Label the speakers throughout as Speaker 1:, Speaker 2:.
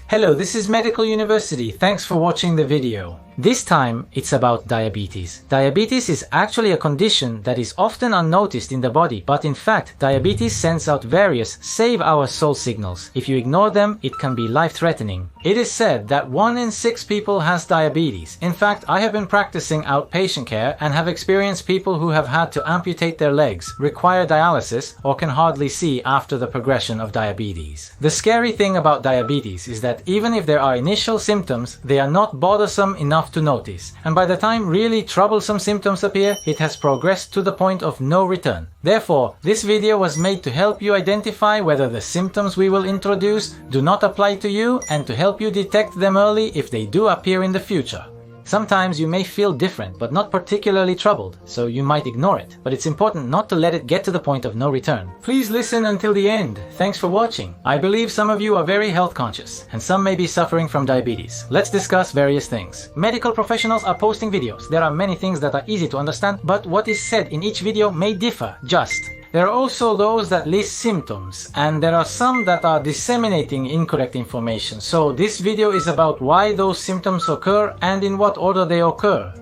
Speaker 1: Hello, this is Medical University. Thanks for watching the video. This time, it's about diabetes. Diabetes is actually a condition that is often unnoticed in the body, but in fact, diabetes sends out various save our soul signals. If you ignore them, it can be life-threatening. It is said that 1 in 6 people has diabetes. In fact, I have been practicing outpatient care and have experienced people who have had to amputate their legs, require dialysis, or can hardly see after the progression of diabetes. The scary thing about diabetes is that even if there are initial symptoms, they are not bothersome enough to notice, and by the time really troublesome symptoms appear, it has progressed to the point of no return. Therefore, this video was made to help you identify whether the symptoms we will introduce do not apply to you and to help you detect them early if they do appear in the future. Sometimes you may feel different but not particularly troubled, so you might ignore it, but it's important not to let it get to the point of no return. Please listen until the end. Thanks for watching. I believe some of you are very health conscious, and some may be suffering from diabetes. Let's discuss various things. Medical professionals are posting videos. There are many things that are easy to understand, but what is said in each video may differ, just. There are also those that list symptoms, and there are some that are disseminating incorrect information. So this video is about why those symptoms occur and in what order they occur.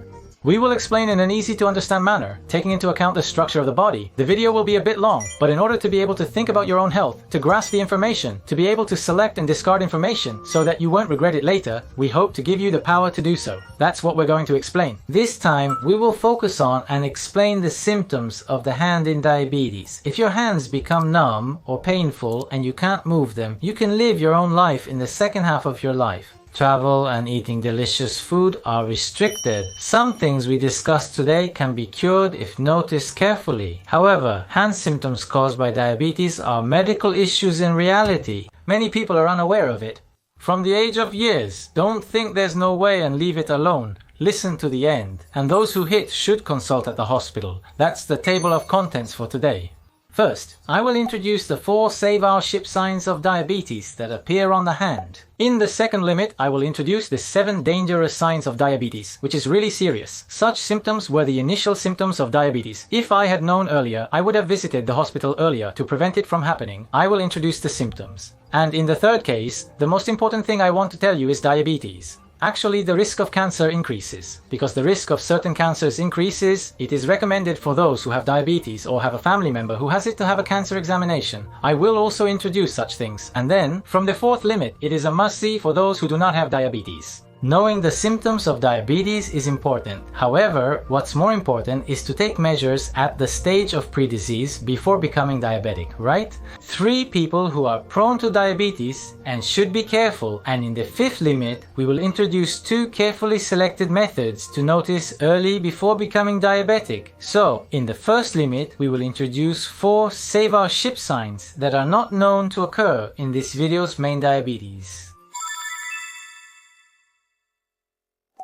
Speaker 1: We will explain in an easy to understand manner, taking into account the structure of the body. The video will be a bit long, but in order to be able to think about your own health, to grasp the information, to be able to select and discard information so that you won't regret it later, we hope to give you the power to do so. That's what we're going to explain. This time, we will focus on and explain the symptoms of the hand in diabetes. If your hands become numb or painful and you can't move them, you can live your own life in the second half of your life. Travel and eating delicious food are restricted. Some things we discussed today can be cured if noticed carefully. However, hand symptoms caused by diabetes are medical issues in reality. Many people are unaware of it. From the age of years, don't think there's no way and leave it alone. Listen to the end. And those who hit should consult at the hospital. That's the table of contents for today. First, I will introduce the 4 Save Our Ship signs of diabetes that appear on the hand. In the second limit, I will introduce the 7 dangerous signs of diabetes, which is really serious. Such symptoms were the initial symptoms of diabetes. If I had known earlier, I would have visited the hospital earlier to prevent it from happening. I will introduce the symptoms. And in the third case, the most important thing I want to tell you is diabetes. Actually, the risk of cancer increases. Because the risk of certain cancers increases, it is recommended for those who have diabetes or have a family member who has it to have a cancer examination. I will also introduce such things. And then, from the 4th limit, it is a must-see for those who do not have diabetes. Knowing the symptoms of diabetes is important. However, what's more important is to take measures at the stage of pre-disease before becoming diabetic, right? 3 people who are prone to diabetes and should be careful, and in the 5th limit, we will introduce 2 carefully selected methods to notice early before becoming diabetic. So, in the 1st limit, we will introduce 4 Save Our Ship signs that are not known to occur in this video's main diabetes.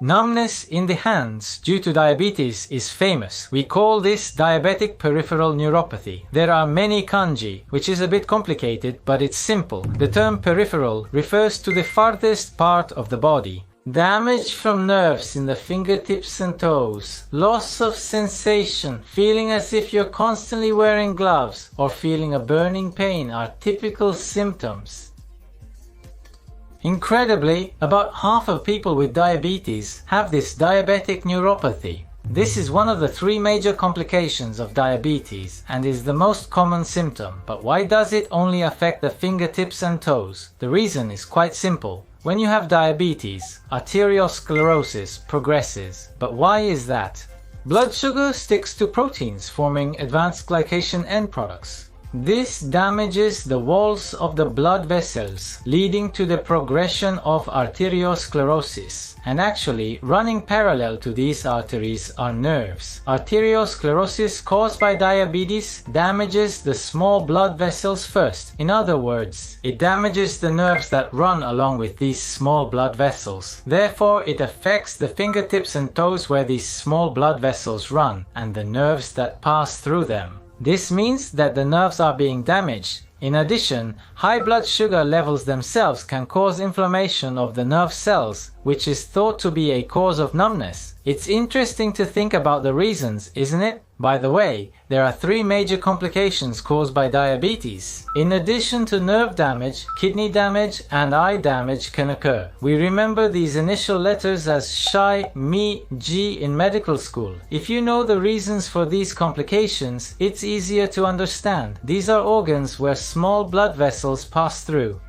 Speaker 1: Numbness in the hands due to diabetes is famous. We call this diabetic peripheral neuropathy. There are many kanji, which is a bit complicated, but it's simple. The term peripheral refers to the farthest part of the body. Damage from nerves in the fingertips and toes, loss of sensation, feeling as if you're constantly wearing gloves, or feeling a burning pain are typical symptoms. Incredibly, about half of people with diabetes have this diabetic neuropathy. This is one of the 3 major complications of diabetes and is the most common symptom. But why does it only affect the fingertips and toes? The reason is quite simple. When you have diabetes, arteriosclerosis progresses. But why is that? Blood sugar sticks to proteins, forming advanced glycation end products. This damages the walls of the blood vessels, leading to the progression of arteriosclerosis. And actually, running parallel to these arteries are nerves. Arteriosclerosis caused by diabetes damages the small blood vessels first. In other words, it damages the nerves that run along with these small blood vessels. Therefore, it affects the fingertips and toes where these small blood vessels run, and the nerves that pass through them. This means that the nerves are being damaged. In addition, high blood sugar levels themselves can cause inflammation of the nerve cells, which is thought to be a cause of numbness. It's interesting to think about the reasons, isn't it? By the way, there are 3 major complications caused by diabetes. In addition to nerve damage, kidney damage and eye damage can occur. We remember these initial letters as Shi, Mi, G in medical school. If you know the reasons for these complications, it's easier to understand. These are organs where small blood vessels pass through.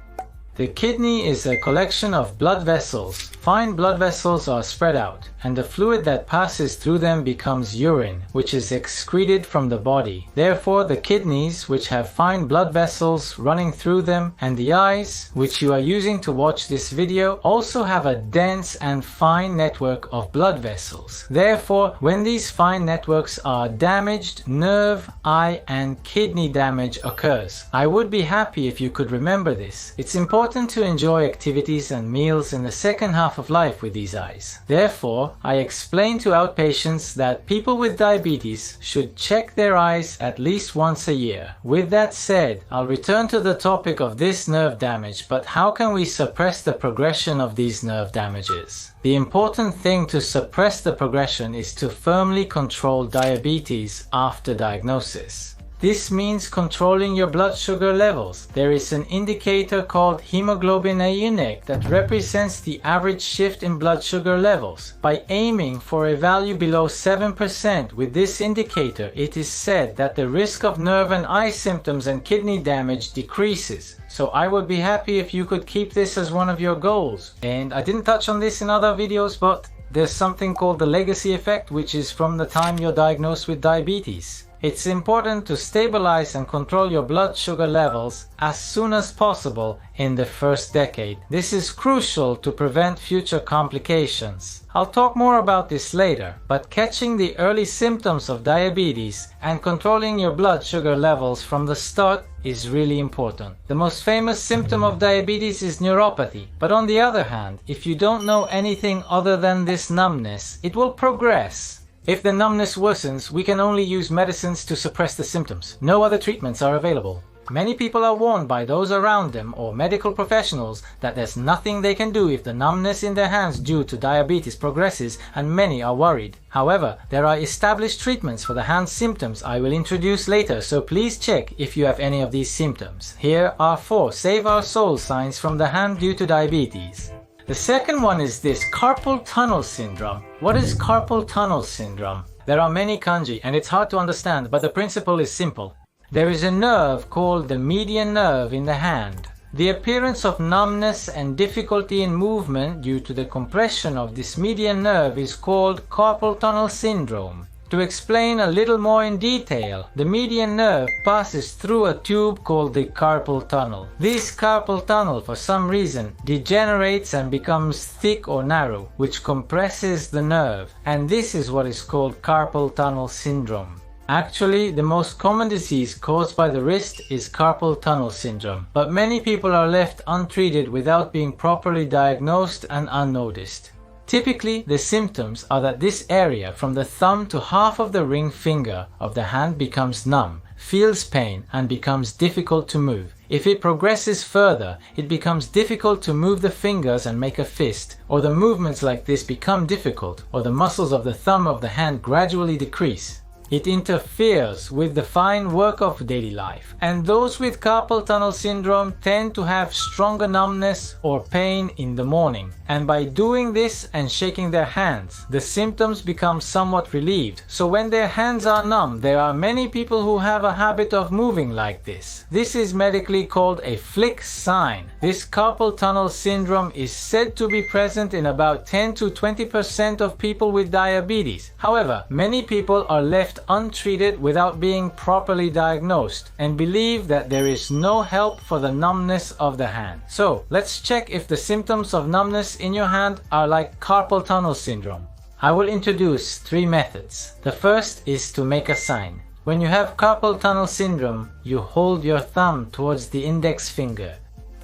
Speaker 1: The kidney is a collection of blood vessels. Fine blood vessels are spread out, and the fluid that passes through them becomes urine, which is excreted from the body. Therefore, the kidneys, which have fine blood vessels running through them, and the eyes, which you are using to watch this video, also have a dense and fine network of blood vessels. Therefore, when these fine networks are damaged, nerve, eye, and kidney damage occurs. I would be happy if you could remember this. It's important to enjoy activities and meals in the second half of life with these eyes. Therefore, I explain to outpatients that people with diabetes should check their eyes at least once a year. With that said, I'll return to the topic of this nerve damage, but how can we suppress the progression of these nerve damages? The important thing to suppress the progression is to firmly control diabetes after diagnosis. This means controlling your blood sugar levels. There is an indicator called hemoglobin A1C that represents the average shift in blood sugar levels. By aiming for a value below 7% with this indicator, it is said that the risk of nerve and eye symptoms and kidney damage decreases. So I would be happy if you could keep this as one of your goals. And I didn't touch on this in other videos, but there's something called the legacy effect, which is from the time you're diagnosed with diabetes. It's important to stabilize and control your blood sugar levels as soon as possible in the first decade. This is crucial to prevent future complications. I'll talk more about this later, but catching the early symptoms of diabetes and controlling your blood sugar levels from the start is really important. The most famous symptom of diabetes is neuropathy, but on the other hand, if you don't know anything other than this numbness, it will progress. If the numbness worsens, we can only use medicines to suppress the symptoms. No other treatments are available. Many people are warned by those around them or medical professionals that there's nothing they can do if the numbness in their hands due to diabetes progresses, and many are worried. However, there are established treatments for the hand symptoms I will introduce later, so please check if you have any of these symptoms. Here are 4 save our soul signs from the hand due to diabetes. The second one is this carpal tunnel syndrome. What is carpal tunnel syndrome? There are many kanji and it's hard to understand, but the principle is simple. There is a nerve called the median nerve in the hand. The appearance of numbness and difficulty in movement due to the compression of this median nerve is called carpal tunnel syndrome. To explain a little more in detail, the median nerve passes through a tube called the carpal tunnel. This carpal tunnel, for some reason, degenerates and becomes thick or narrow, which compresses the nerve, and this is what is called carpal tunnel syndrome. Actually, the most common disease caused by the wrist is carpal tunnel syndrome, but many people are left untreated without being properly diagnosed and unnoticed. Typically, the symptoms are that this area from the thumb to half of the ring finger of the hand becomes numb, feels pain, and becomes difficult to move. If it progresses further, it becomes difficult to move the fingers and make a fist, or the movements like this become difficult, or the muscles of the thumb of the hand gradually decrease. It interferes with the fine work of daily life, and those with carpal tunnel syndrome tend to have stronger numbness or pain in the morning. And by doing this and shaking their hands, the symptoms become somewhat relieved. So when their hands are numb, there are many people who have a habit of moving like this. This is medically called a flick sign. This carpal tunnel syndrome is said to be present in about 10 to 20% of people with diabetes. However, many people are left untreated without being properly diagnosed and believe that there is no help for the numbness of the hand. So let's check if the symptoms of numbness in your hand are like carpal tunnel syndrome. I will introduce 3 methods. The first is to make a sign. When you have carpal tunnel syndrome, you hold your thumb towards the index finger.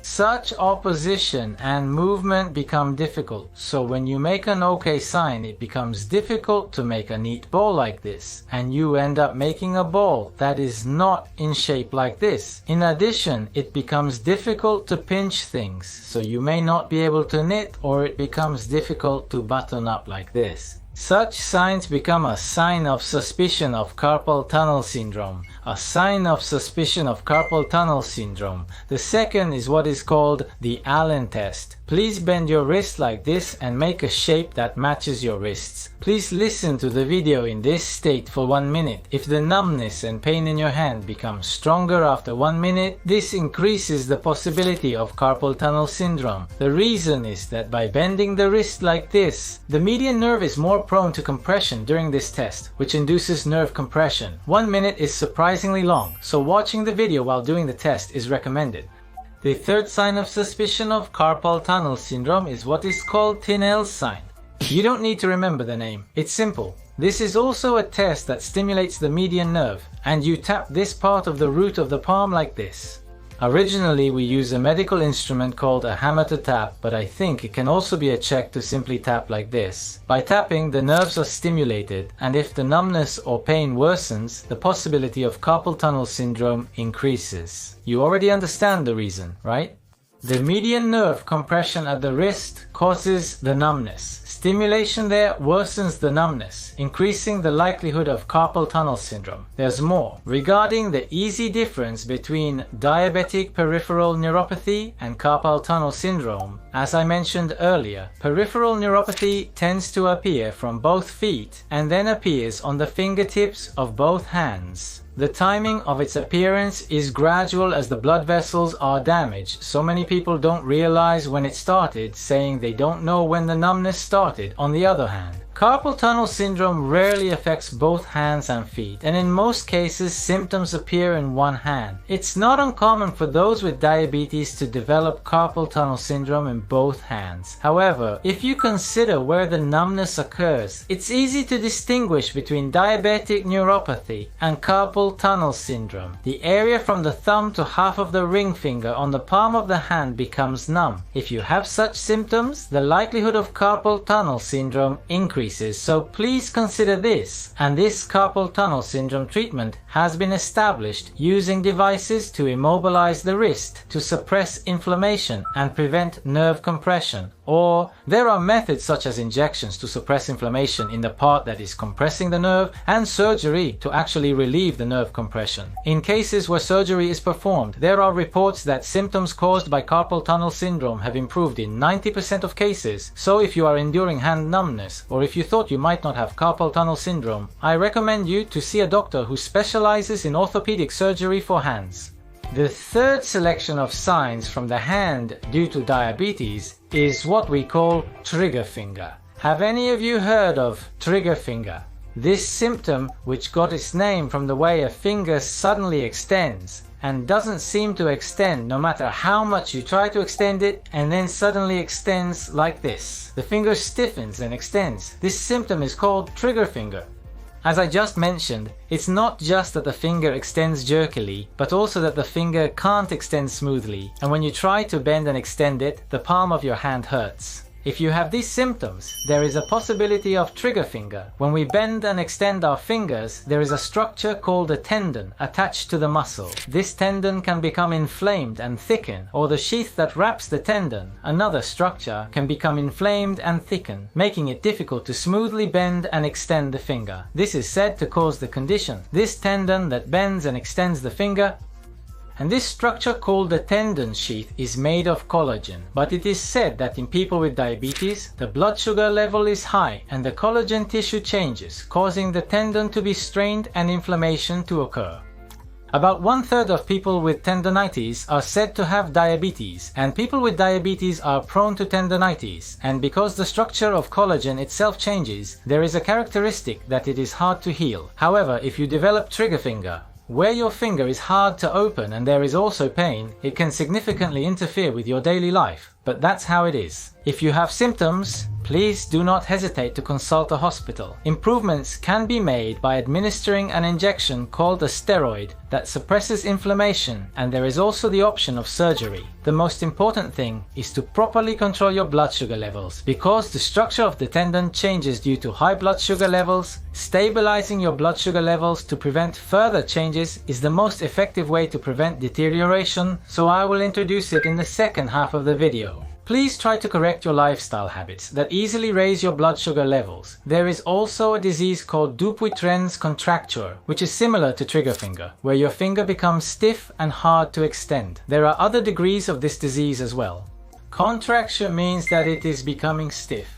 Speaker 1: Such opposition and movement become difficult, so when you make an OK sign, it becomes difficult to make a neat ball like this, and you end up making a ball that is not in shape like this. In addition, it becomes difficult to pinch things, so you may not be able to knit, or it becomes difficult to button up like this. Such signs become a sign of suspicion of carpal tunnel syndrome. A sign of suspicion of carpal tunnel syndrome. The second is what is called the Allen test. Please bend your wrist like this and make a shape that matches your wrists. Please listen to the video in this state for 1 minute. If the numbness and pain in your hand becomes stronger after 1 minute, this increases the possibility of carpal tunnel syndrome. The reason is that by bending the wrist like this, the median nerve is more prone to compression during this test, which induces nerve compression. 1 minute is surprisingly long, so watching the video while doing the test is recommended. The third sign of suspicion of carpal tunnel syndrome is what is called Tinel's sign. You don't need to remember the name, it's simple. This is also a test that stimulates the median nerve, and you tap this part of the root of the palm like this. Originally we used a medical instrument called a hammer to tap, but I think it can also be a check to simply tap like this. By tapping, the nerves are stimulated, and if the numbness or pain worsens, the possibility of carpal tunnel syndrome increases. You already understand the reason, right? The median nerve compression at the wrist causes the numbness. Stimulation there worsens the numbness, increasing the likelihood of carpal tunnel syndrome. There's more. Regarding the easy difference between diabetic peripheral neuropathy and carpal tunnel syndrome, as I mentioned earlier, peripheral neuropathy tends to appear from both feet and then appears on the fingertips of both hands. The timing of its appearance is gradual as the blood vessels are damaged. So many people don't realize when it started, saying they don't know when the numbness started. On the other hand, carpal tunnel syndrome rarely affects both hands and feet, and in most cases symptoms appear in one hand. It's not uncommon for those with diabetes to develop carpal tunnel syndrome in both hands. However, if you consider where the numbness occurs, it's easy to distinguish between diabetic neuropathy and carpal tunnel syndrome. The area from the thumb to half of the ring finger on the palm of the hand becomes numb. If you have such symptoms, the likelihood of carpal tunnel syndrome increases. So please consider this. And this carpal tunnel syndrome treatment has been established using devices to immobilize the wrist to suppress inflammation and prevent nerve compression. Or there are methods such as injections to suppress inflammation in the part that is compressing the nerve, and surgery to actually relieve the nerve compression. In cases where surgery is performed, there are reports that symptoms caused by carpal tunnel syndrome have improved in 90% of cases. So if you are enduring hand numbness, or if you thought you might not have carpal tunnel syndrome, I recommend you to see a doctor who specializes in orthopedic surgery for hands. The third selection of signs from the hand due to diabetes is what we call trigger finger. Have any of you heard of trigger finger? This symptom, which got its name from the way a finger suddenly extends and doesn't seem to extend no matter how much you try to extend it, and then suddenly extends like this. The finger stiffens and extends. This symptom is called trigger finger. As I just mentioned, it's not just that the finger extends jerkily, but also that the finger can't extend smoothly, and when you try to bend and extend it, the palm of your hand hurts. If you have these symptoms, there is a possibility of trigger finger. When we bend and extend our fingers, there is a structure called a tendon attached to the muscle. This tendon can become inflamed and thicken, or the sheath that wraps the tendon, another structure, can become inflamed and thicken, making it difficult to smoothly bend and extend the finger. This is said to cause the condition. This tendon that bends and extends the finger, and this structure called the tendon sheath is made of collagen. But it is said that in people with diabetes, the blood sugar level is high and the collagen tissue changes, causing the tendon to be strained and inflammation to occur. About 1/3 of people with tendinitis are said to have diabetes, and people with diabetes are prone to tendinitis, and because the structure of collagen itself changes, there is a characteristic that it is hard to heal. However, if you develop trigger finger, where your finger is hard to open and there is also pain, it can significantly interfere with your daily life. But that's how it is. If you have symptoms, please do not hesitate to consult a hospital. Improvements can be made by administering an injection called a steroid that suppresses inflammation, and there is also the option of surgery. The most important thing is to properly control your blood sugar levels, because the structure of the tendon changes due to high blood sugar levels. Stabilizing your blood sugar levels to prevent further changes is the most effective way to prevent deterioration, so I will introduce it in the second half of the video. Please try to correct your lifestyle habits that easily raise your blood sugar levels. There is also a disease called Dupuytren's Contracture, which is similar to trigger finger, where your finger becomes stiff and hard to extend. There are other degrees of this disease as well. Contracture means that it is becoming stiff.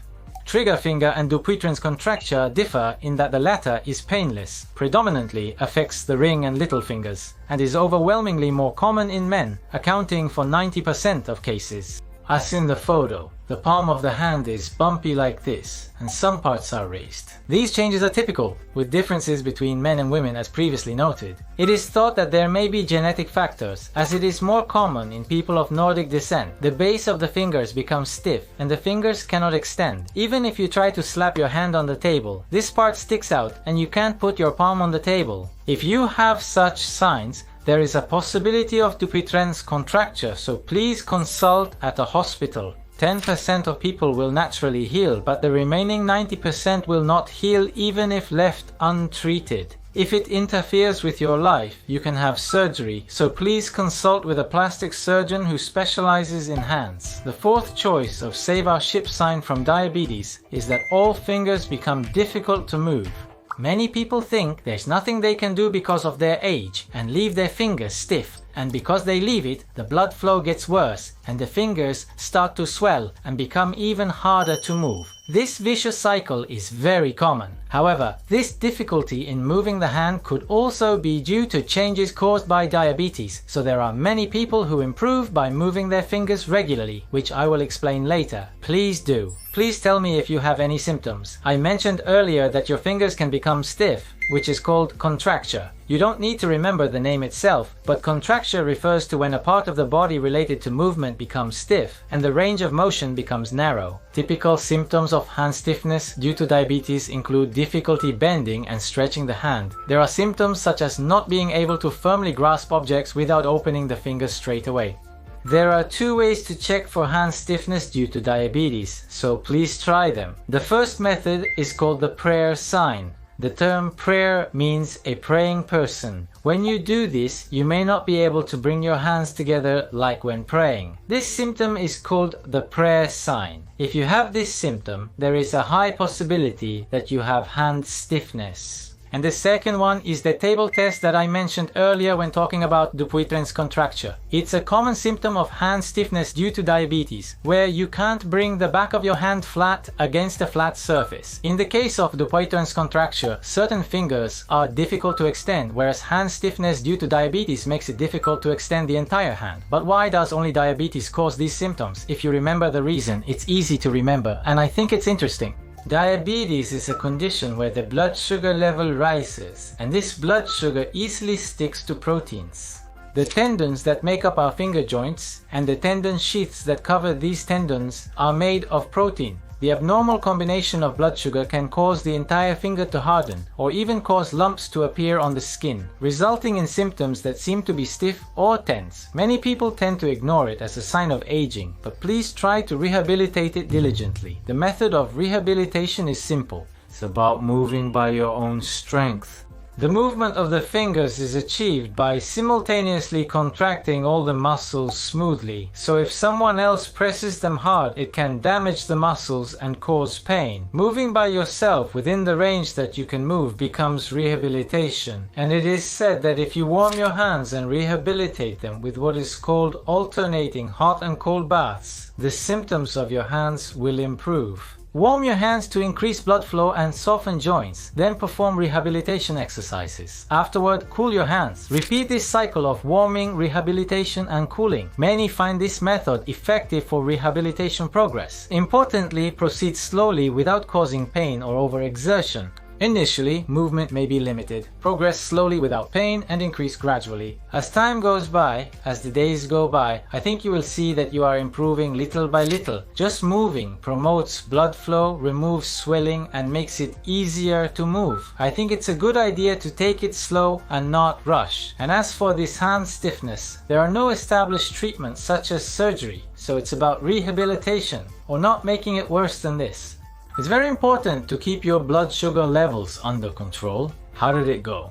Speaker 1: Trigger finger and Dupuytren's contracture differ in that the latter is painless, predominantly affects the ring and little fingers, and is overwhelmingly more common in men, accounting for 90% of cases. As in the photo, the palm of the hand is bumpy like this, and some parts are raised. These changes are typical, with differences between men and women as previously noted. It is thought that there may be genetic factors, as it is more common in people of Nordic descent. The base of the fingers becomes stiff, and the fingers cannot extend. Even if you try to slap your hand on the table, this part sticks out and you can't put your palm on the table. If you have such signs, there is a possibility of Dupuytren's contracture, so please consult at a hospital. 10% of people will naturally heal, but the remaining 90% will not heal even if left untreated. If it interferes with your life, you can have surgery, so please consult with a plastic surgeon who specializes in hands. The fourth choice of Save Our Ship sign from diabetes is that all fingers become difficult to move. Many people think there's nothing they can do because of their age and leave their fingers stiff, and because they leave it, the blood flow gets worse and the fingers start to swell and become even harder to move. This vicious cycle is very common. However, this difficulty in moving the hand could also be due to changes caused by diabetes, so there are many people who improve by moving their fingers regularly, which I will explain later. Please do. Please tell me if you have any symptoms. I mentioned earlier that your fingers can become stiff, which is called contracture. You don't need to remember the name itself, but contracture refers to when a part of the body related to movement becomes stiff and the range of motion becomes narrow. Typical symptoms of hand stiffness due to diabetes include difficulty bending and stretching the hand. There are symptoms such as not being able to firmly grasp objects without opening the fingers straight away. There are two ways to check for hand stiffness due to diabetes, so please try them. The first method is called the prayer sign. The term prayer means a praying person. When you do this, you may not be able to bring your hands together like when praying. This symptom is called the prayer sign. If you have this symptom, there is a high possibility that you have hand stiffness. And the second one is the table test that I mentioned earlier when talking about Dupuytren's contracture. It's a common symptom of hand stiffness due to diabetes, where you can't bring the back of your hand flat against a flat surface. In the case of Dupuytren's contracture, certain fingers are difficult to extend, whereas hand stiffness due to diabetes makes it difficult to extend the entire hand. But why does only diabetes cause these symptoms? If you remember the reason, it's easy to remember, and I think it's interesting. Diabetes is a condition where the blood sugar level rises, and this blood sugar easily sticks to proteins. The tendons that make up our finger joints and the tendon sheaths that cover these tendons are made of protein. The abnormal combination of blood sugar can cause the entire finger to harden or even cause lumps to appear on the skin, resulting in symptoms that seem to be stiff or tense. Many people tend to ignore it as a sign of aging, but please try to rehabilitate it diligently. The method of rehabilitation is simple. It's about moving by your own strength. The movement of the fingers is achieved by simultaneously contracting all the muscles smoothly, so if someone else presses them hard, it can damage the muscles and cause pain. Moving by yourself within the range that you can move becomes rehabilitation, and it is said that if you warm your hands and rehabilitate them with what is called alternating hot and cold baths, the symptoms of your hands will improve. Warm your hands to increase blood flow and soften joints, then perform rehabilitation exercises. Afterward, cool your hands. Repeat this cycle of warming, rehabilitation, and cooling. Many find this method effective for rehabilitation progress. Importantly, proceed slowly without causing pain or overexertion. Initially, movement may be limited. Progress slowly without pain and increase gradually. As time goes by, as the days go by, I think you will see that you are improving little by little. Just moving promotes blood flow, removes swelling, and makes it easier to move. I think it's a good idea to take it slow and not rush. And as for this hand stiffness, there are no established treatments such as surgery, so it's about rehabilitation or not making it worse than this. It's very important to keep your blood sugar levels under control. How did it go?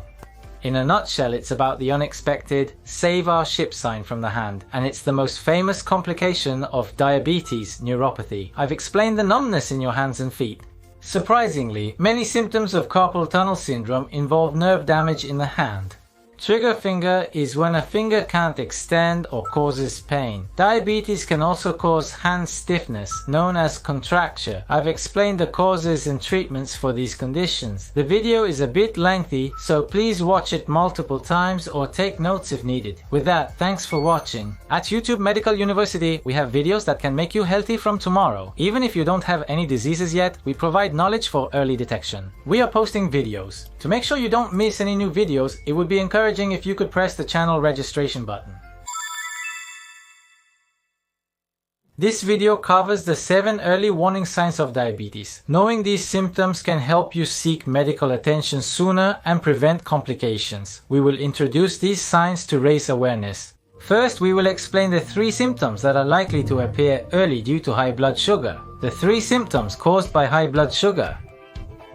Speaker 1: In a nutshell, it's about the unexpected save our ship sign from the hand, and it's the most famous complication of diabetes neuropathy. I've explained the numbness in your hands and feet. Surprisingly, many symptoms of carpal tunnel syndrome involve nerve damage in the hand. Trigger finger is when a finger can't extend or causes pain. Diabetes can also cause hand stiffness, known as contracture. I've explained the causes and treatments for these conditions. The video is a bit lengthy, so please watch it multiple times or take notes if needed. With that, thanks for watching. At YouTube Medical University, we have videos that can make you healthy from tomorrow. Even if you don't have any diseases yet, we provide knowledge for early detection. We are posting videos. To make sure you don't miss any new videos, it would be encouraging if you could press the channel registration button. This video covers the 7 early warning signs of diabetes. Knowing these symptoms can help you seek medical attention sooner and prevent complications. We will introduce these signs to raise awareness. First, we will explain the 3 symptoms that are likely to appear early due to high blood sugar. The 3 symptoms caused by high blood sugar.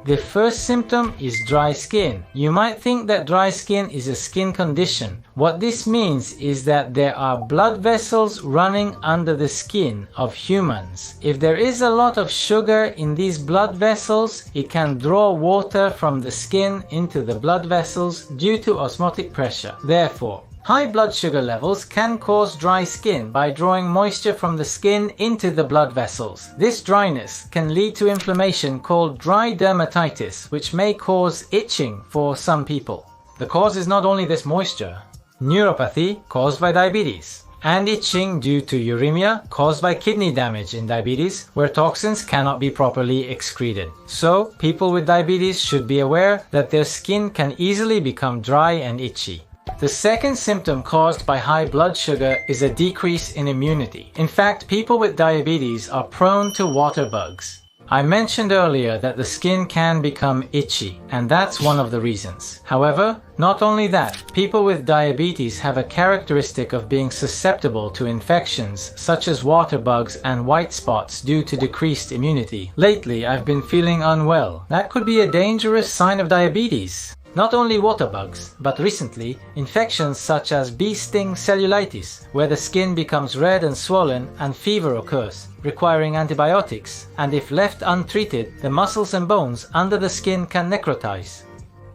Speaker 1: The first symptom is dry skin. You might think that dry skin is a skin condition. What this means is that there are blood vessels running under the skin of humans. If there is a lot of sugar in these blood vessels, it can draw water from the skin into the blood vessels due to osmotic pressure. Therefore, high blood sugar levels can cause dry skin by drawing moisture from the skin into the blood vessels. This dryness can lead to inflammation called dry dermatitis, which may cause itching for some people. The cause is not only this moisture. Neuropathy caused by diabetes, and itching due to uremia caused by kidney damage in diabetes, where toxins cannot be properly excreted. So, people with diabetes should be aware that their skin can easily become dry and itchy. The second symptom caused by high blood sugar is a decrease in immunity. In fact, people with diabetes are prone to water bugs. I mentioned earlier that the skin can become itchy, and that's one of the reasons. However, not only that, people with diabetes have a characteristic of being susceptible to infections such as water bugs and white spots due to decreased immunity. Lately, I've been feeling unwell. That could be a dangerous sign of diabetes. Not only water bugs, but recently, infections such as bee sting cellulitis, where the skin becomes red and swollen and fever occurs, requiring antibiotics, and if left untreated, the muscles and bones under the skin can necrotize.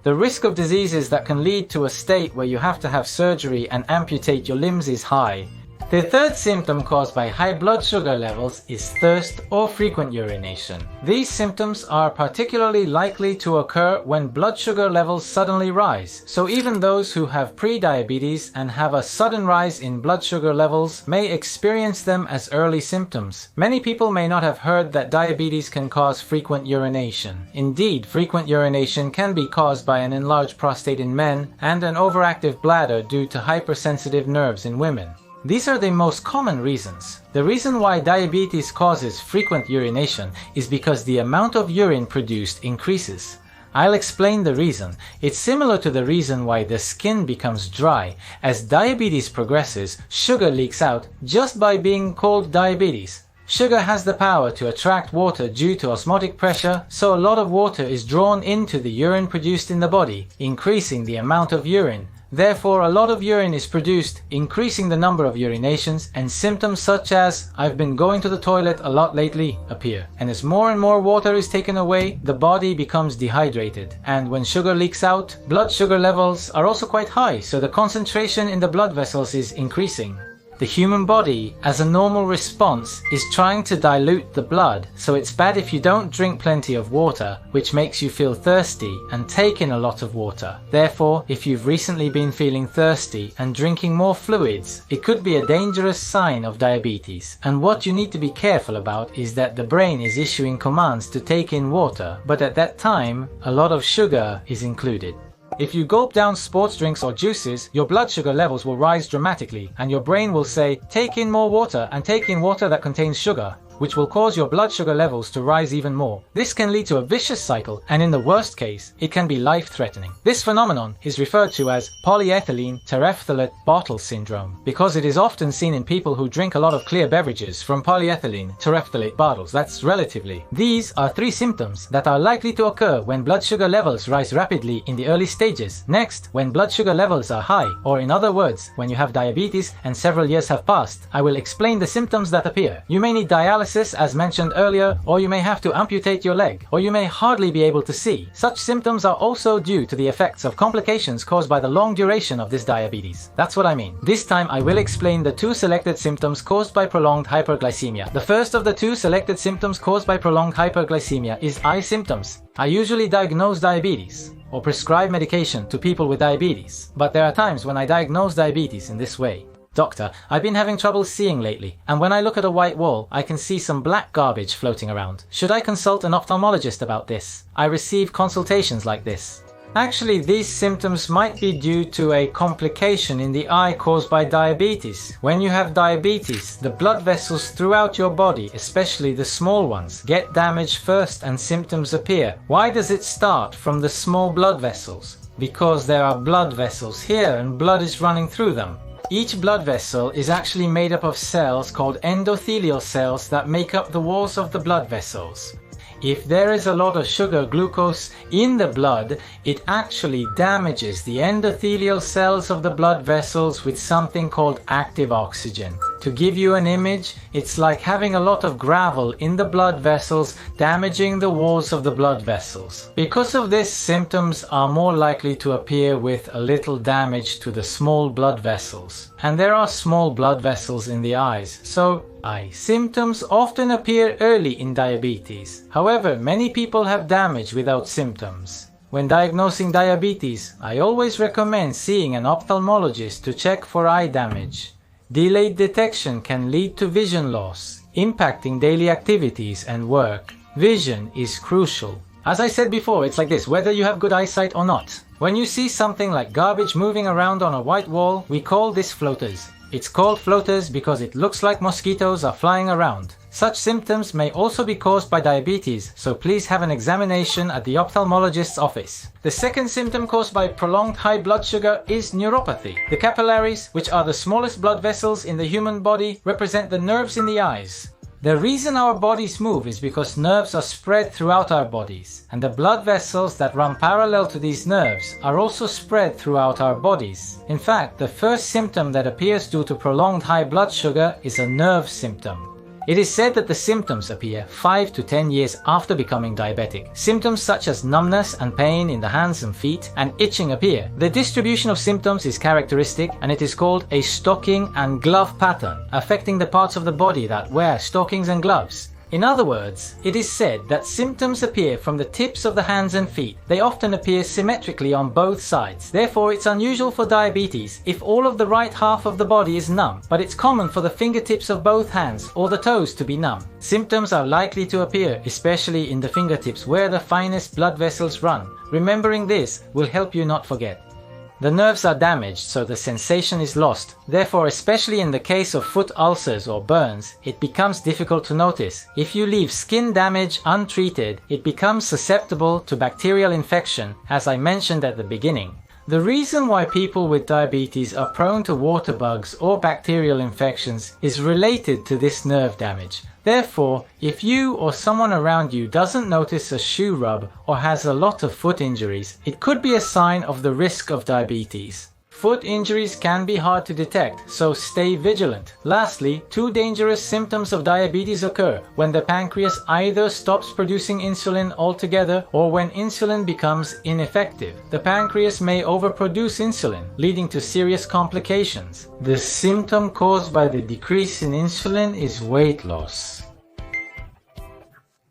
Speaker 1: The risk of diseases that can lead to a state where you have to have surgery and amputate your limbs is high. The third symptom caused by high blood sugar levels is thirst or frequent urination. These symptoms are particularly likely to occur when blood sugar levels suddenly rise, so even those who have pre-diabetes and have a sudden rise in blood sugar levels may experience them as early symptoms. Many people may not have heard that diabetes can cause frequent urination. Indeed, frequent urination can be caused by an enlarged prostate in men and an overactive bladder due to hypersensitive nerves in women. These are the most common reasons. The reason why diabetes causes frequent urination is because the amount of urine produced increases. I'll explain the reason. It's similar to the reason why the skin becomes dry. As diabetes progresses, sugar leaks out just by being called diabetes. Sugar has the power to attract water due to osmotic pressure, so a lot of water is drawn into the urine produced in the body, increasing the amount of urine. Therefore, a lot of urine is produced, increasing the number of urinations, and symptoms such as "I've been going to the toilet a lot lately" appear. And as more and more water is taken away, the body becomes dehydrated. And when sugar leaks out, blood sugar levels are also quite high, so the concentration in the blood vessels is increasing. The human body, as a normal response, is trying to dilute the blood, so it's bad if you don't drink plenty of water, which makes you feel thirsty, and take in a lot of water. Therefore, if you've recently been feeling thirsty and drinking more fluids, it could be a dangerous sign of diabetes. And what you need to be careful about is that the brain is issuing commands to take in water, but at that time, a lot of sugar is included. If you gulp down sports drinks or juices, your blood sugar levels will rise dramatically, and your brain will say, "Take in more water and take in water that contains sugar." which will cause your blood sugar levels to rise even more. This can lead to a vicious cycle, and in the worst case, it can be life-threatening. This phenomenon is referred to as polyethylene terephthalate bottle syndrome, because it is often seen in people who drink a lot of clear beverages from polyethylene terephthalate bottles. That's relatively. These are 3 symptoms that are likely to occur when blood sugar levels rise rapidly in the early stages. Next, when blood sugar levels are high, or in other words, when you have diabetes and several years have passed, I will explain the symptoms that appear. You may need dialysis as mentioned earlier, or you may have to amputate your leg, or you may hardly be able to see. Such symptoms are also due to the effects of complications caused by the long duration of this diabetes. That's what I mean. This time I will explain the 2 selected symptoms caused by prolonged hyperglycemia. The first of the 2 selected symptoms caused by prolonged hyperglycemia is eye symptoms. I usually diagnose diabetes or prescribe medication to people with diabetes, but there are times when I diagnose diabetes in this way. Doctor, I've been having trouble seeing lately, and when I look at a white wall, I can see some black garbage floating around. Should I consult an ophthalmologist about this? I receive consultations like this. Actually, these symptoms might be due to a complication in the eye caused by diabetes. When you have diabetes, the blood vessels throughout your body, especially the small ones, get damaged first and symptoms appear. Why does it start from the small blood vessels? Because there are blood vessels here and blood is running through them. Each blood vessel is actually made up of cells called endothelial cells that make up the walls of the blood vessels. If there is a lot of sugar glucose in the blood, it actually damages the endothelial cells of the blood vessels with something called active oxygen. To give you an image, it's like having a lot of gravel in the blood vessels damaging the walls of the blood vessels. Because of this, symptoms are more likely to appear with a little damage to the small blood vessels. And there are small blood vessels in the eyes, so eye symptoms often appear early in diabetes. However, many people have damage without symptoms. When diagnosing diabetes, I always recommend seeing an ophthalmologist to check for eye damage. Delayed detection can lead to vision loss, impacting daily activities and work. Vision is crucial. As I said before, it's like this, whether you have good eyesight or not. When you see something like garbage moving around on a white wall, we call this floaters. It's called floaters because it looks like mosquitoes are flying around. Such symptoms may also be caused by diabetes, so please have an examination at the ophthalmologist's office. The second symptom caused by prolonged high blood sugar is neuropathy. The capillaries, which are the smallest blood vessels in the human body, represent the nerves in the eyes. The reason our bodies move is because nerves are spread throughout our bodies, and the blood vessels that run parallel to these nerves are also spread throughout our bodies. In fact, the first symptom that appears due to prolonged high blood sugar is a nerve symptom. It is said that the symptoms appear 5 to 10 years after becoming diabetic. Symptoms such as numbness and pain in the hands and feet and itching appear. The distribution of symptoms is characteristic, and it is called a stocking and glove pattern, affecting the parts of the body that wear stockings and gloves. In other words, it is said that symptoms appear from the tips of the hands and feet. They often appear symmetrically on both sides. Therefore, it's unusual for diabetes if all of the right half of the body is numb, but it's common for the fingertips of both hands or the toes to be numb. Symptoms are likely to appear, especially in the fingertips where the finest blood vessels run. Remembering this will help you not forget. The nerves are damaged, so the sensation is lost. Therefore, especially in the case of foot ulcers or burns, it becomes difficult to notice. If you leave skin damage untreated, it becomes susceptible to bacterial infection, as I mentioned at the beginning. The reason why people with diabetes are prone to water bugs or bacterial infections is related to this nerve damage. Therefore, if you or someone around you doesn't notice a shoe rub or has a lot of foot injuries, it could be a sign of the risk of diabetes. Foot injuries can be hard to detect, so stay vigilant. Lastly, 2 dangerous symptoms of diabetes occur when the pancreas either stops producing insulin altogether or when insulin becomes ineffective. The pancreas may overproduce insulin, leading to serious complications. The symptom caused by the decrease in insulin is weight loss.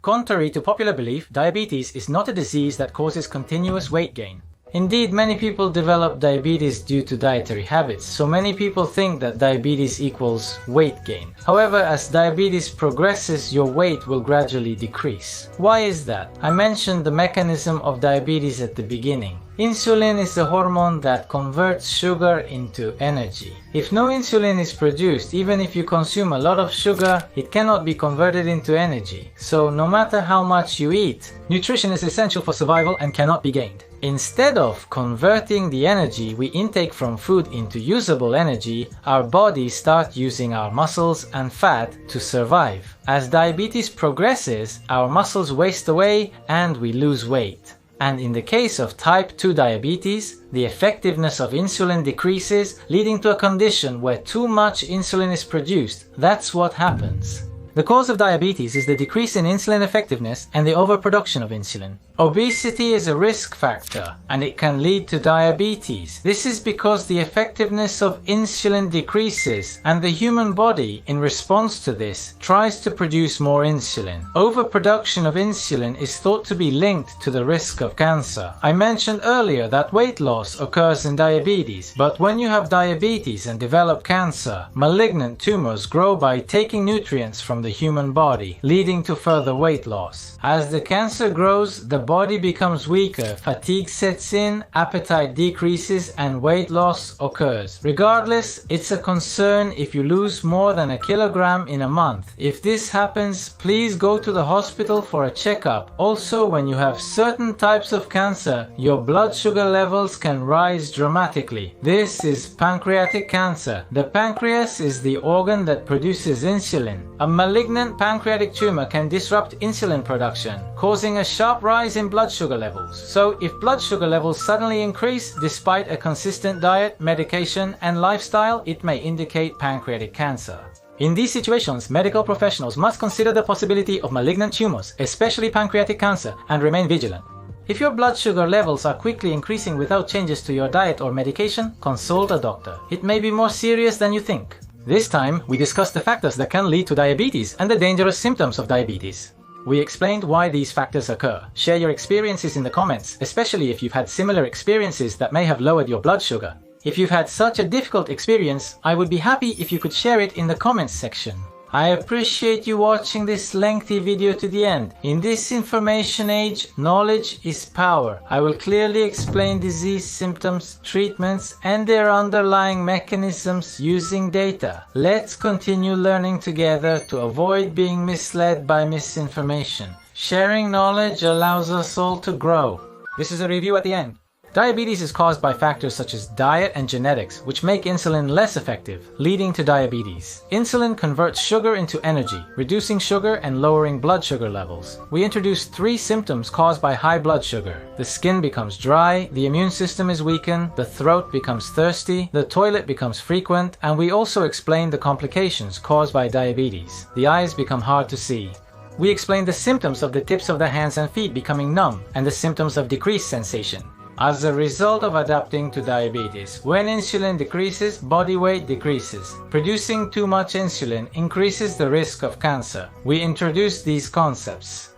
Speaker 1: Contrary to popular belief, diabetes is not a disease that causes continuous weight gain. Indeed, many people develop diabetes due to dietary habits, so many people think that diabetes equals weight gain. However, as diabetes progresses, your weight will gradually decrease. Why is that? I mentioned the mechanism of diabetes at the beginning. Insulin is the hormone that converts sugar into energy. If no insulin is produced, even if you consume a lot of sugar, it cannot be converted into energy. So no matter how much you eat, nutrition is essential for survival and cannot be gained. Instead of converting the energy we intake from food into usable energy, our bodies start using our muscles and fat to survive. As diabetes progresses, our muscles waste away and we lose weight. And in the case of type 2 diabetes, the effectiveness of insulin decreases, leading to a condition where too much insulin is produced. That's what happens. The cause of diabetes is the decrease in insulin effectiveness and the overproduction of insulin. Obesity is a risk factor, and it can lead to diabetes. This is because the effectiveness of insulin decreases, and the human body, in response to this, tries to produce more insulin. Overproduction of insulin is thought to be linked to the risk of cancer. I mentioned earlier that weight loss occurs in diabetes, but when you have diabetes and develop cancer, malignant tumors grow by taking nutrients from the human body, leading to further weight loss. As the cancer grows, the body becomes weaker, fatigue sets in, appetite decreases, and weight loss occurs. Regardless, it's a concern if you lose more than a kilogram in a month. If this happens, please go to the hospital for a checkup. Also, when you have certain types of cancer, your blood sugar levels can rise dramatically. This is pancreatic cancer. The pancreas is the organ that produces insulin. A malignant pancreatic tumor can disrupt insulin production, causing a sharp rise in blood sugar levels. So if blood sugar levels suddenly increase despite a consistent diet, medication, and lifestyle, it may indicate pancreatic cancer. In these situations, medical professionals must consider the possibility of malignant tumors, especially pancreatic cancer, and remain vigilant. If your blood sugar levels are quickly increasing without changes to your diet or medication, consult a doctor. It may be more serious than you think. This time, we discussed the factors that can lead to diabetes and the dangerous symptoms of diabetes. We explained why these factors occur. Share your experiences in the comments, especially if you've had similar experiences that may have lowered your blood sugar. If you've had such a difficult experience, I would be happy if you could share it in the comments section. I appreciate you watching this lengthy video to the end. In this information age, knowledge is power. I will clearly explain disease symptoms, treatments, and their underlying mechanisms using data. Let's continue learning together to avoid being misled by misinformation. Sharing knowledge allows us all to grow. This is a review at the end. Diabetes is caused by factors such as diet and genetics, which make insulin less effective, leading to diabetes. Insulin converts sugar into energy, reducing sugar and lowering blood sugar levels. We introduced 3 symptoms caused by high blood sugar. The skin becomes dry, the immune system is weakened, the throat becomes thirsty, the toilet becomes frequent, and we also explained the complications caused by diabetes. The eyes become hard to see. We explained the symptoms of the tips of the hands and feet becoming numb, and the symptoms of decreased sensation. As a result of adapting to diabetes, when insulin decreases, body weight decreases. Producing too much insulin increases the risk of cancer. We introduced these concepts.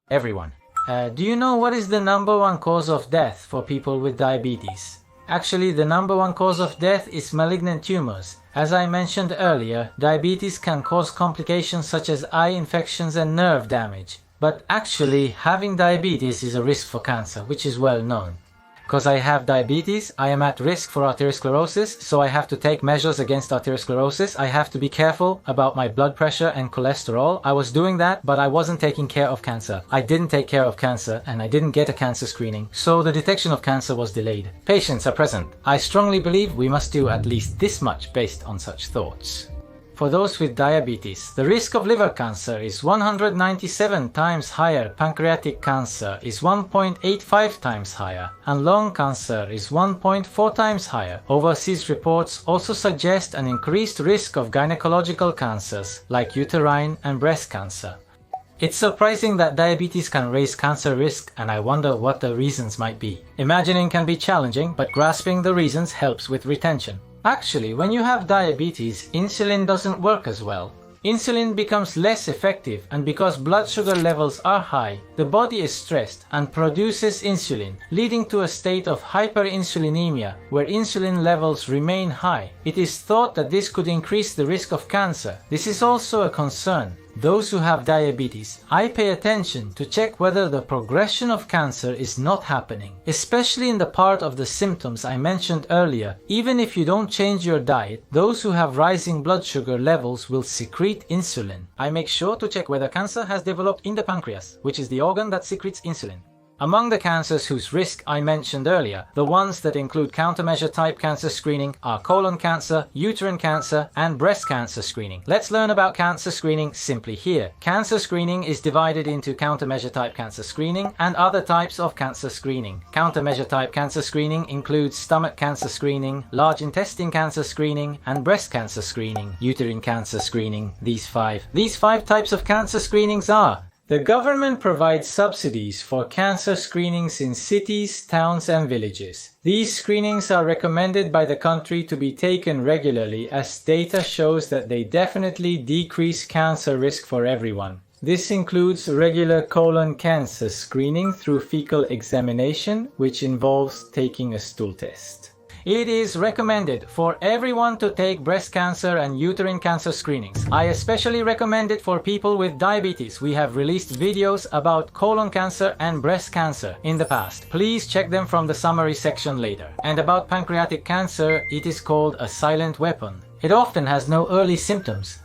Speaker 1: Everyone, do you know what is the #1 cause of death for people with diabetes? Actually, the #1 cause of death is malignant tumors. As I mentioned earlier, diabetes can cause complications such as eye infections and nerve damage. But actually, having diabetes is a risk for cancer, which is well known. Because I have diabetes, I am at risk for arteriosclerosis, so I have to take measures against arteriosclerosis. I have to be careful about my blood pressure and cholesterol. I was doing that, but I wasn't taking care of cancer. I didn't take care of cancer, and I didn't get a cancer screening, so the detection of cancer was delayed. Patients are present. I strongly believe we must do at least this much based on such thoughts. For those with diabetes, the risk of liver cancer is 197 times higher, pancreatic cancer is 1.85 times higher, and lung cancer is 1.4 times higher. Overseas reports also suggest an increased risk of gynecological cancers like uterine and breast cancer. It's surprising that diabetes can raise cancer risk, and I wonder what the reasons might be. Imagining can be challenging, but grasping the reasons helps with retention. Actually, when you have diabetes, insulin doesn't work as well. insulin becomes less effective, and because blood sugar levels are high, the body is stressed and produces insulin, leading to a state of hyperinsulinemia where insulin levels remain high. It is thought that this could increase the risk of cancer. This is also a concern. Those who have diabetes, I pay attention to check whether the progression of cancer is not happening, especially in the part of the symptoms I mentioned earlier. Even if you don't change your diet, those who have rising blood sugar levels will secrete insulin. I make sure to check whether cancer has developed in the pancreas, which is the organ that secretes insulin. Among the cancers whose risk I mentioned earlier, the ones that include countermeasure type cancer screening are colon cancer, uterine cancer, and breast cancer screening. Let's learn about cancer screening simply here. Cancer screening is divided into countermeasure type cancer screening and other types of cancer screening. Countermeasure type cancer screening includes stomach cancer screening, large intestine cancer screening, and breast cancer screening, uterine cancer screening. These five types of cancer screenings are: the government provides subsidies for cancer screenings in cities, towns, and villages. These screenings are recommended by the country to be taken regularly, as data shows that they definitely decrease cancer risk for everyone. This includes regular colon cancer screening through fecal examination, which involves taking a stool test. It is recommended for everyone to take breast cancer and uterine cancer screenings. I especially recommend it for people with diabetes. We have released videos about colon cancer and breast cancer in the past. Please check them from the summary section later. And about pancreatic cancer, it is called a silent weapon. It often has no early symptoms.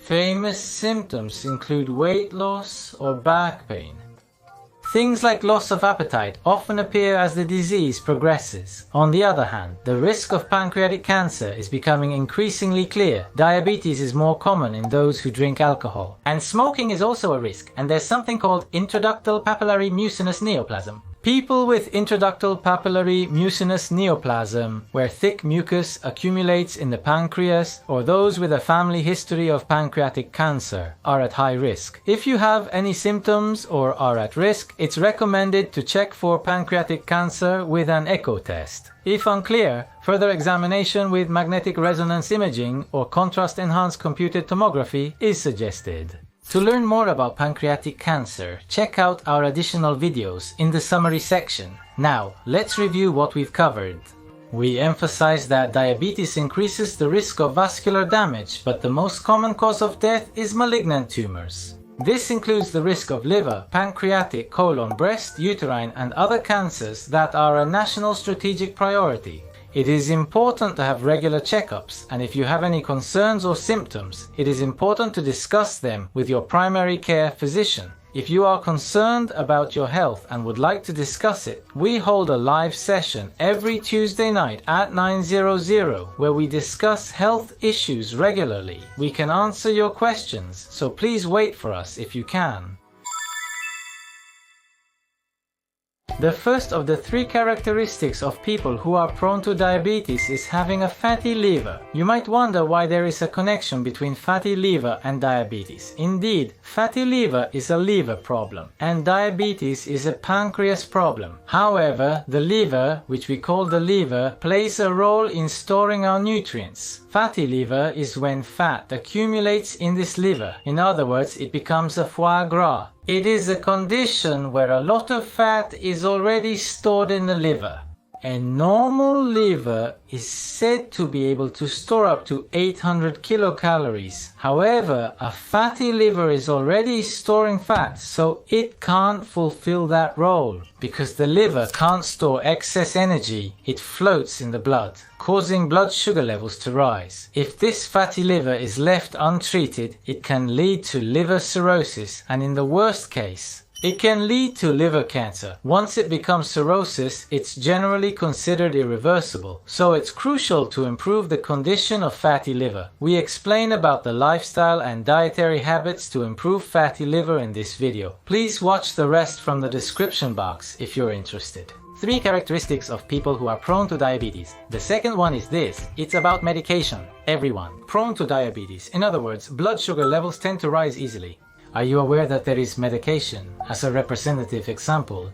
Speaker 1: Famous symptoms include weight loss or back pain. Things like loss of appetite often appear as the disease progresses. On the other hand, the risk of pancreatic cancer is becoming increasingly clear. Diabetes is more common in those who drink alcohol. And smoking is also a risk, and there's something called intraductal papillary mucinous neoplasm. People with intraductal papillary mucinous neoplasm, where thick mucus accumulates in the pancreas, or those with a family history of pancreatic cancer, are at high risk. If you have any symptoms or are at risk, it's recommended to check for pancreatic cancer with an echo test. If unclear, further examination with magnetic resonance imaging or contrast-enhanced computed tomography is suggested. To learn more about pancreatic cancer, check out our additional videos in the summary section. Now, let's review what we've covered. We emphasize that diabetes increases the risk of vascular damage, but the most common cause of death is malignant tumors. This includes the risk of liver, pancreatic, colon, breast, uterine, and other cancers that are a national strategic priority. It is important to have regular checkups, and if you have any concerns or symptoms, it is important to discuss them with your primary care physician. If you are concerned about your health and would like to discuss it, we hold a live session every Tuesday night at 9:00 where we discuss health issues regularly. We can answer your questions, so please wait for us if you can. The first of the three characteristics of people who are prone to diabetes is having a fatty liver. You might wonder why there is a connection between fatty liver and diabetes. Indeed, fatty liver is a liver problem, and diabetes is a pancreas problem. However, the liver, which we call the liver, plays a role in storing our nutrients. Fatty liver is when fat accumulates in this liver. In other words, it becomes a foie gras. It is a condition where a lot of fat is already stored in the liver. A normal liver is said to be able to store up to 800 kilocalories. However, a fatty liver is already storing fat, so it can't fulfill that role. Because the liver can't store excess energy, it floats in the blood, causing blood sugar levels to rise. If this fatty liver is left untreated, it can lead to liver cirrhosis, and in the worst case, it can lead to liver cancer. Once it becomes cirrhosis, it's generally considered irreversible, so it's crucial to improve the condition of fatty liver. We explain about the lifestyle and dietary habits to improve fatty liver in this video. Please watch the rest from the description box if you're interested. 3 characteristics of people who are prone to diabetes. The second one is this. It's about medication. Everyone prone to diabetes. In other words, blood sugar levels tend to rise easily. Are you aware that there is medication as a representative example?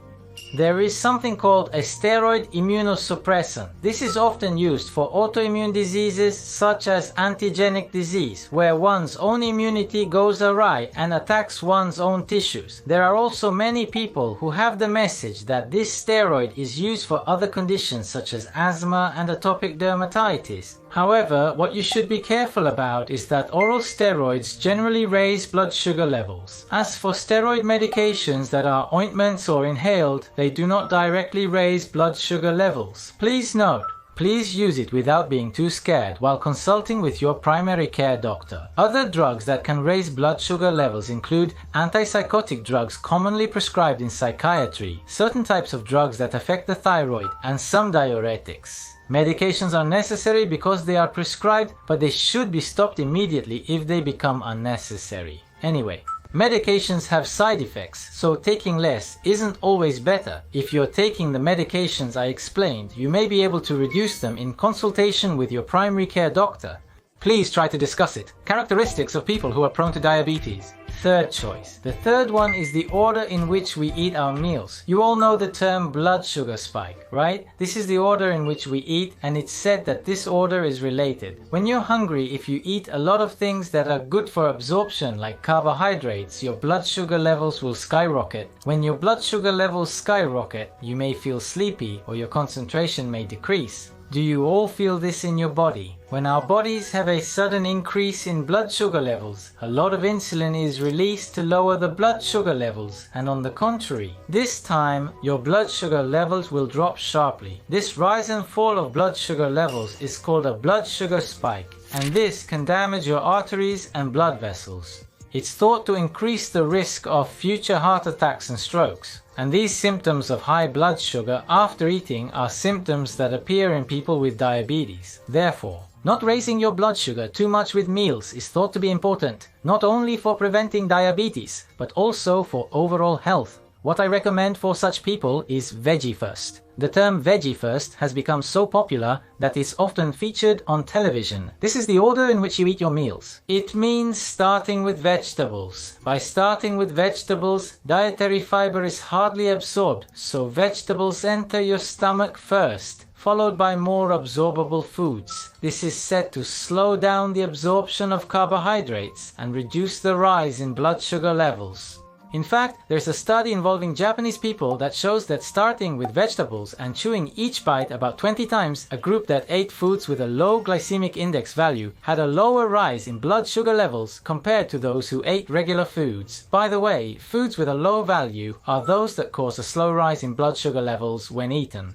Speaker 1: There is something called a steroid immunosuppressant. This is often used for autoimmune diseases such as antigenic disease, where one's own immunity goes awry and attacks one's own tissues. There are also many people who have the message that this steroid is used for other conditions such as asthma and atopic dermatitis. However, what you should be careful about is that oral steroids generally raise blood sugar levels. As for steroid medications that are ointments or inhaled, they do not directly raise blood sugar levels. Please note, please use it without being too scared while consulting with your primary care doctor. Other drugs that can raise blood sugar levels include antipsychotic drugs commonly prescribed in psychiatry, certain types of drugs that affect the thyroid, and some diuretics. Medications are necessary because they are prescribed, but they should be stopped immediately if they become unnecessary. Anyway, medications have side effects, so taking less isn't always better. If you're taking the medications I explained, you may be able to reduce them in consultation with your primary care doctor. Please try to discuss it. Characteristics of people who are prone to diabetes. Third choice. The third one is the order in which we eat our meals. You all know the term blood sugar spike, right? This is the order in which we eat, and it's said that this order is related. When you're hungry, if you eat a lot of things that are good for absorption, like carbohydrates, your blood sugar levels will skyrocket. When your blood sugar levels skyrocket, you may feel sleepy or your concentration may decrease. Do you all feel this in your body? When our bodies have a sudden increase in blood sugar levels, a lot of insulin is released to lower the blood sugar levels, and on the contrary, this time your blood sugar levels will drop sharply. This rise and fall of blood sugar levels is called a blood sugar spike, and this can damage your arteries and blood vessels. It's thought to increase the risk of future heart attacks and strokes. And these symptoms of high blood sugar after eating are symptoms that appear in people with diabetes. Therefore, not raising your blood sugar too much with meals is thought to be important, not only for preventing diabetes, but also for overall health. What I recommend for such people is veggie first. The term veggie first has become so popular that it's often featured on television. This is the order in which you eat your meals. It means starting with vegetables. By starting with vegetables, dietary fiber is hardly absorbed, so vegetables enter your stomach first, followed by more absorbable foods. This is said to slow down the absorption of carbohydrates and reduce the rise in blood sugar levels. In fact, there's a study involving Japanese people that shows that starting with vegetables and chewing each bite about 20 times, a group that ate foods with a low glycemic index value had a lower rise in blood sugar levels compared to those who ate regular foods. By the way, foods with a low value are those that cause a slow rise in blood sugar levels when eaten.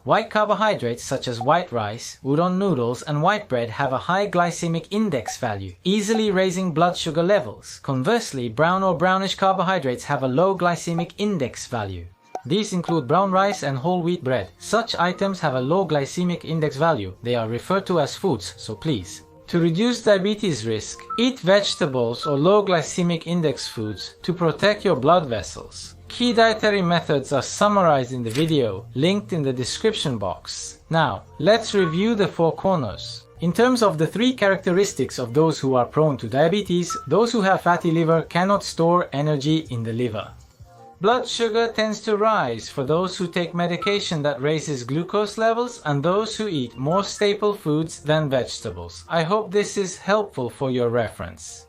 Speaker 1: White carbohydrates such as white rice, udon noodles, and white bread have a high glycemic index value, easily raising blood sugar levels. Conversely, brown or brownish carbohydrates have a low glycemic index value. These include brown rice and whole wheat bread. Such items have a low glycemic index value. They are referred to as foods, so please. To reduce diabetes risk, eat vegetables or low glycemic index foods to protect your blood vessels. Key dietary methods are summarized in the video, linked in the description box. Now, let's review the four corners. In terms of the three characteristics of those who are prone to diabetes, those who have fatty liver cannot store energy in the liver. Blood sugar tends to rise for those who take medication that raises glucose levels and those who eat more staple foods than vegetables. I hope this is helpful for your reference.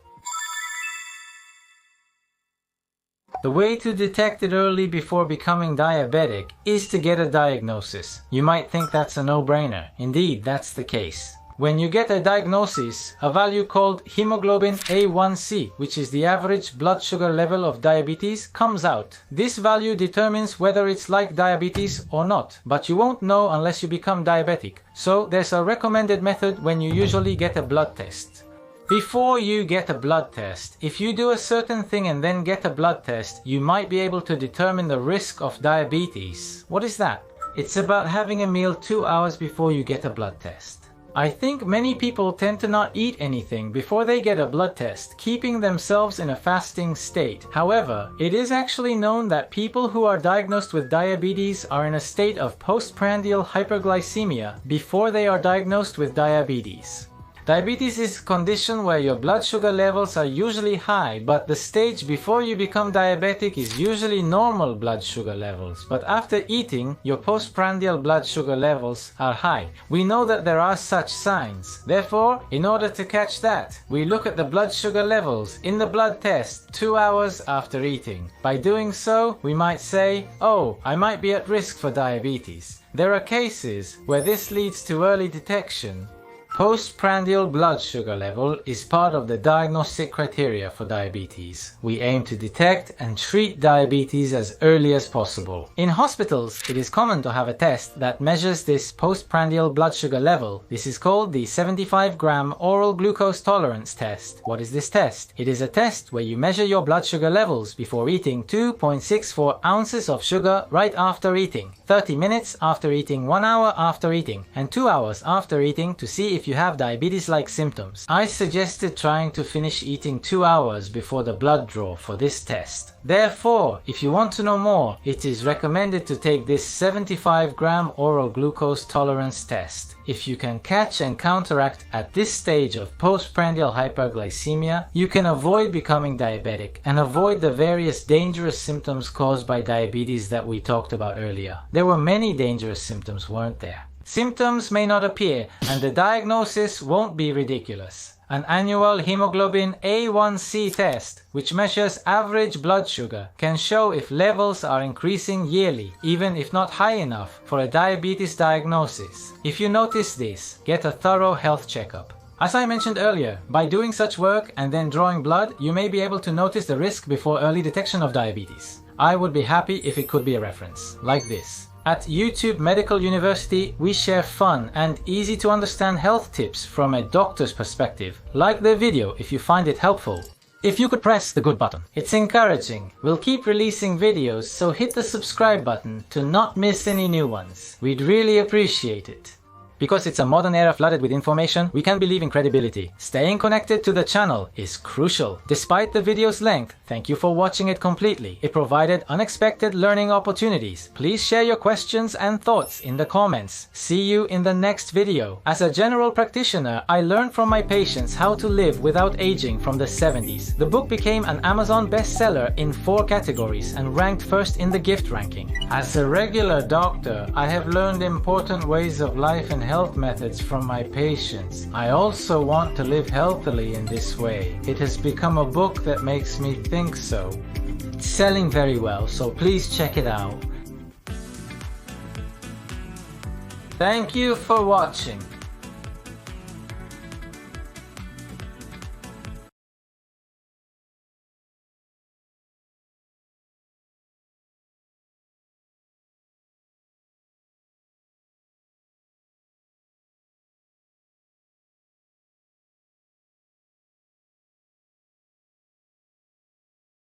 Speaker 1: The way to detect it early before becoming diabetic is to get a diagnosis. You might think that's a no-brainer. Indeed, that's the case. When you get a diagnosis, a value called hemoglobin A1C, which is the average blood sugar level of diabetes, comes out. This value determines whether it's like diabetes or not, but you won't know unless you become diabetic. So there's a recommended method when you usually get a blood test. Before you get a blood test, if you do a certain thing and then get a blood test, you might be able to determine the risk of diabetes. What is that? It's about having a meal 2 hours before you get a blood test. I think many people tend to not eat anything before they get a blood test, keeping themselves in a fasting state. However, it is actually known that people who are diagnosed with diabetes are in a state of postprandial hyperglycemia before they are diagnosed with diabetes. Diabetes is a condition where your blood sugar levels are usually high, but the stage before you become diabetic is usually normal blood sugar levels. But after eating, your postprandial blood sugar levels are high. We know that there are such signs. Therefore, in order to catch that, we look at the blood sugar levels in the blood test 2 hours after eating. By doing so, we might say, oh, I might be at risk for diabetes. There are cases where this leads to early detection. Postprandial blood sugar level is part of the diagnostic criteria for diabetes. We aim to detect and treat diabetes as early as possible. In hospitals, it is common to have a test that measures this postprandial blood sugar level. This is called the 75-gram oral glucose tolerance test. What is this test? It is a test where you measure your blood sugar levels before eating 2.64 ounces of sugar right after eating, 30 minutes after eating, 1 hour after eating, and 2 hours after eating to see if you have diabetes-like symptoms. I suggested trying to finish eating 2 hours before the blood draw for this test. Therefore, if you want to know more, it is recommended to take this 75-gram oral glucose tolerance test. If you can catch and counteract at this stage of postprandial hyperglycemia, you can avoid becoming diabetic and avoid the various dangerous symptoms caused by diabetes that we talked about earlier. There were many dangerous symptoms, weren't there? Symptoms may not appear, and the diagnosis won't be ridiculous. An annual hemoglobin A1C test, which measures average blood sugar, can show if levels are increasing yearly, even if not high enough for a diabetes diagnosis. If you notice this, get a thorough health checkup. As I mentioned earlier, by doing such work and then drawing blood, you may be able to notice the risk before early detection of diabetes. I would be happy if it could be a reference, like this. At YouTube Medical University, we share fun and easy to understand health tips from a doctor's perspective. Like the video if you find it helpful. If you could press the good button. It's encouraging. We'll keep releasing videos, so hit the subscribe button to not miss any new ones. We'd really appreciate it. Because it's a modern era flooded with information, we can believe in credibility. Staying connected to the channel is crucial. Despite the video's length, thank you for watching it completely. It provided unexpected learning opportunities. Please share your questions and thoughts in the comments. See you in the next video. As a general practitioner, I learned from my patients how to live without aging from the 70s. The book became an Amazon bestseller in 4 categories and ranked first in the gift ranking. As a regular doctor, I have learned important ways of life and health methods from my patients. I also want to live healthily in this way. It has become a book that makes me think so. It's selling very well, so please check it out. Thank you for watching.